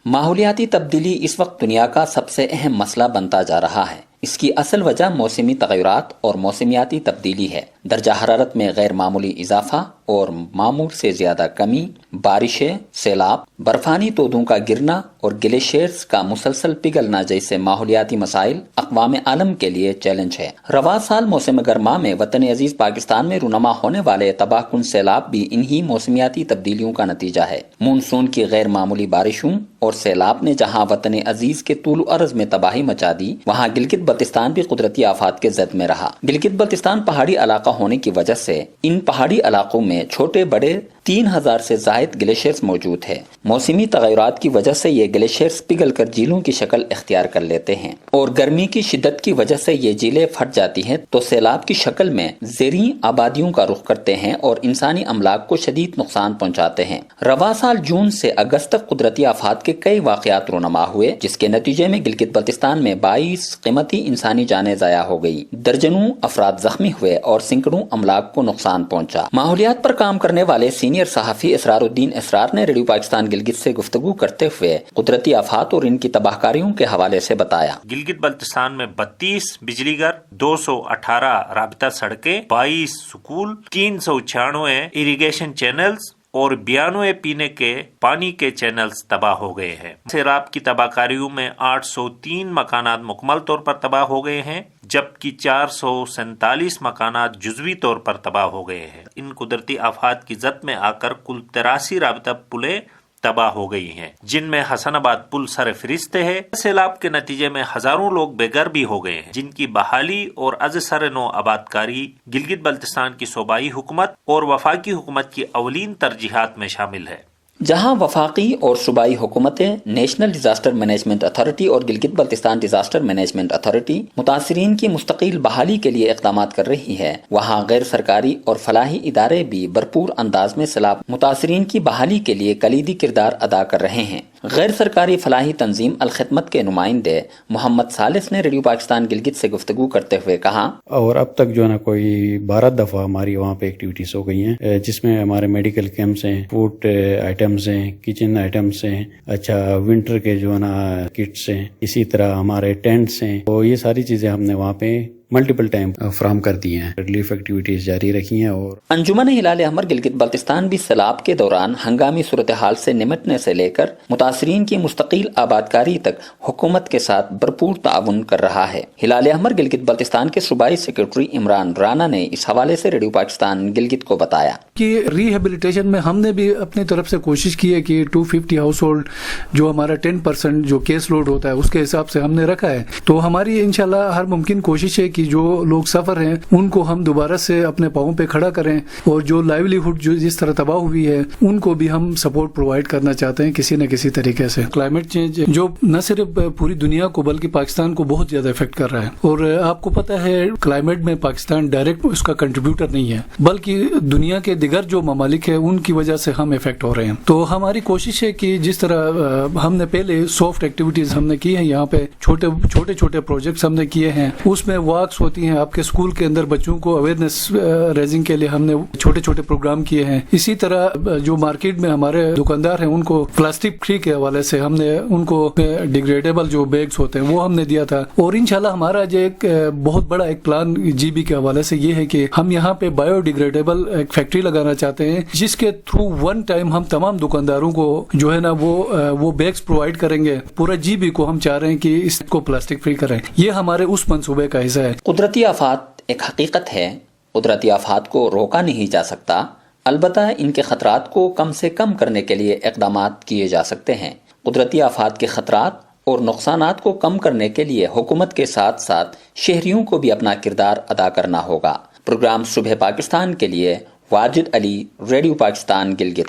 ماحولیاتی تبدیلی اس وقت دنیا کا سب سے اہم مسئلہ بنتا جا رہا ہے۔ اس کی اصل وجہ موسمی تغیرات اور موسمیاتی تبدیلی ہے۔ درجہ حرارت میں غیر معمولی اضافہ اور معمول سے زیادہ کمی، بارشیں، سیلاب، برفانی تودوں کا گرنا اور گلیشیئرز کا مسلسل پگھلنا جیسے ماحولیاتی مسائل اقوام عالم کے لیے چیلنج ہے۔ رواں سال موسم گرما میں وطن عزیز پاکستان میں رونما ہونے والے تباہ کن سیلاب بھی انہی موسمیاتی تبدیلیوں کا نتیجہ ہے۔ مونسون کی غیر معمولی بارشوں اور سیلاب نے جہاں وطن عزیز کے طول و عرض میں تباہی مچا دی، وہاں گلگت بلتستان بھی قدرتی آفات کے زد میں رہا۔ گلگت بلتستان پہاڑی علاقہ ہونے کی وجہ سے ان پہاڑی علاقوں میں چھوٹے بڑے 3000 سے زائد گلیشیئرز موجود ہے۔ موسمی تغیرات کی وجہ سے یہ گلیشیئرز پگھل کر جھیلوں کی شکل اختیار کر لیتے ہیں اور گرمی کی شدت کی وجہ سے یہ جھیلیں پھٹ جاتی ہیں تو سیلاب کی شکل میں زرعی آبادیوں کا رخ کرتے ہیں اور انسانی املاک کو شدید نقصان پہنچاتے ہیں۔ رواں سال جون سے اگست تک قدرتی آفات کے کئی واقعات رونما ہوئے، جس کے نتیجے میں گلگت بلتستان میں 22 قیمتی انسانی جانیں ضائع ہو گئی، درجنوں افراد زخمی ہوئے اور سینکڑوں املاک کو نقصان پہنچا۔ ماحولیات پر کام کرنے والے سینئر صحافی اسرار الدین اسرار نے ریڈیو پاکستان گلگت سے گفتگو کرتے ہوئے قدرتی آفات اور ان کی تباہ کاریوں کے حوالے سے بتایا۔ گلگت بلتستان میں 32 بجلی گھر، 218 رابطہ سڑکیں، 22 سکول، 396 اریگیشن چینلز اور 92 پینے کے پانی کے چینلز تباہ ہو گئے ہیں۔ سیلاب کی تباہ کاریوں میں 803 مکانات مکمل طور پر تباہ ہو گئے ہیں، جبکہ 447 مکانات جزوی طور پر تباہ ہو گئے ہیں۔ ان قدرتی آفات کی زد میں آ کر کل 83 رابطہ پلیں تباہ ہو گئی ہیں، جن میں حسن آباد پل سر فہرست ہے۔ سیلاب کے نتیجے میں ہزاروں لوگ بے گھر بھی ہو گئے ہیں، جن کی بحالی اور از سر نو آبادکاری گلگت بلتستان کی صوبائی حکومت اور وفاقی حکومت کی اولین ترجیحات میں شامل ہے۔ جہاں وفاقی اور صوبائی حکومتیں، نیشنل ڈیزاسٹر مینجمنٹ اتھارٹی اور Gilgit Baltistan disaster management authority متاثرین کی مستقل بحالی کے لیے اقدامات کر رہی ہے، وہاں غیر سرکاری اور فلاحی ادارے بھی بھرپور انداز میں سیلاب متاثرین کی بحالی کے لیے کلیدی کردار ادا کر رہے ہیں۔ غیر سرکاری فلاحی تنظیم الخدمت کے نمائندے محمد ثالث نے ریڈیو پاکستان گلگت سے گفتگو کرتے ہوئے کہا، اور اب تک جو ہے نا کوئی 12 دفعہ ہماری وہاں پہ ایکٹیویٹیز ہو گئی ہیں، جس میں ہمارے میڈیکل کیمپس ہیں، فوڈ آئٹمز ہیں، کچن آئٹمز ہیں، اچھا ونٹر کے جو ہے نا کٹس ہیں، اسی طرح ہمارے ٹینٹس ہیں، تو یہ ساری چیزیں ہم نے وہاں پہ ملٹیپل ٹائم فراہم کر دی ہیں۔ ریلیف ایکٹیویٹیز جاری رکھی ہیں۔ اور انجمن ہلال احمر گلگت بلتستان بھی سیلاب کے دوران ہنگامی صورتحال سے نمٹنے سے لے کر متاثرین کی مستقل آبادکاری تک حکومت کے ساتھ بھرپور تعاون کر رہا ہے۔ ہلال احمر گلگت بلتستان کے صوبائی سیکرٹری عمران رانا نے اس حوالے سے ریڈیو پاکستان گلگت کو بتایا کہ ریہیبلیٹیشن میں ہم نے بھی اپنی طرف سے کوشش کی ہے کہ 250 ہاؤس ہولڈ جو ہمارا 10% جو کیس لوڈ ہوتا ہے اس کے حساب سے ہم نے رکھا ہے، تو ہماری انشاءاللہ ہر ممکن کوشش ہے کہ جو لوگ سفر ہیں ان کو ہم دوبارہ سے اپنے پاؤں پہ کھڑا کریں، اور جو لائیولیہڈ جو جس طرح تباہ ہوئی ہے ان کو بھی ہم سپورٹ پرووائڈ کرنا چاہتے ہیں کسی نہ کسی طریقے سے۔ کلائمیٹ چینج جو نہ صرف پوری دنیا کو بلکہ پاکستان کو بہت زیادہ افیکٹ کر رہا ہے، اور آپ کو پتہ ہے کلائمیٹ میں پاکستان ڈائریکٹ اس کا کنٹریبیوٹر نہیں ہے، بلکہ دنیا کے دیگر جو ممالک ہیں ان کی وجہ سے ہم افیکٹ ہو رہے ہیں۔ تو ہماری کوشش ہے کہ جس طرح ہم نے پہلے سافٹ ایکٹیویٹیز ہم نے کی ہیں، یہاں پہ چھوٹے پروجیکٹس ہم نے کیے ہیں، اس میں واکس ہوتی ہیں، آپ کے اسکول کے اندر بچوں کو اویئرنیس ریزنگ کے لیے ہم نے چھوٹے پروگرام کیے ہیں۔ اسی طرح جو مارکیٹ میں ہمارے دکاندار ہیں ان کو پلاسٹک فری کے حوالے سے ہم نے ان کو ڈیگریڈیبل جو بیگز ہوتے ہیں وہ ہم نے دیا تھا، اور انشاءاللہ ہمارا جو ایک بہت بڑا ایک پلان جی بی کے حوالے سے یہ ہے کہ ہم یہاں پہ بایو ڈیگریڈیبل ایک فیکٹری لگانا چاہتے ہیں، جس کے تھرو ون ٹائم ہم تمام دکانداروں کو جو ہے نا وہ بیگز پرووائڈ کریں گے۔ پورا جی بی کو ہم چاہ رہے ہیں کہ اس کو پلاسٹک فری کریں، یہ ہمارے اس منصوبے کا حصہ ہے۔ قدرتی آفات ایک حقیقت ہے، قدرتی آفات کو روکا نہیں جا سکتا، البتہ ان کے خطرات کو کم سے کم کرنے کے لیے اقدامات کیے جا سکتے ہیں۔ قدرتی آفات کے خطرات اور نقصانات کو کم کرنے کے لیے حکومت کے ساتھ ساتھ شہریوں کو بھی اپنا کردار ادا کرنا ہوگا۔ پروگرام صبح پاکستان کے لیے واجد علی، ریڈیو پاکستان گلگت۔